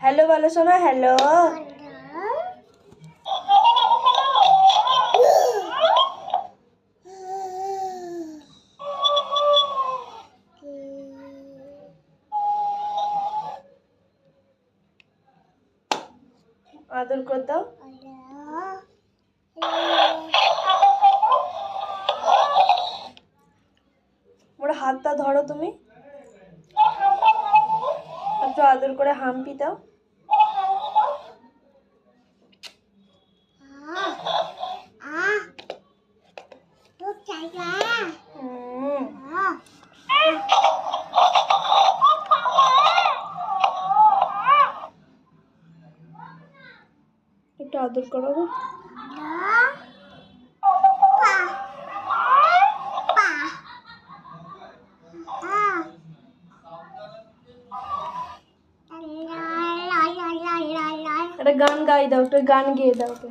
Hello বলো সোনা, hello. আদর করে দাও। ওর হাতটা ধরো তুমি, একটু আদর করে হাম্পি দাও। একটু আদর করো। একটা গান গাই দাও, একটা গান গেয়ে দাও ওকে।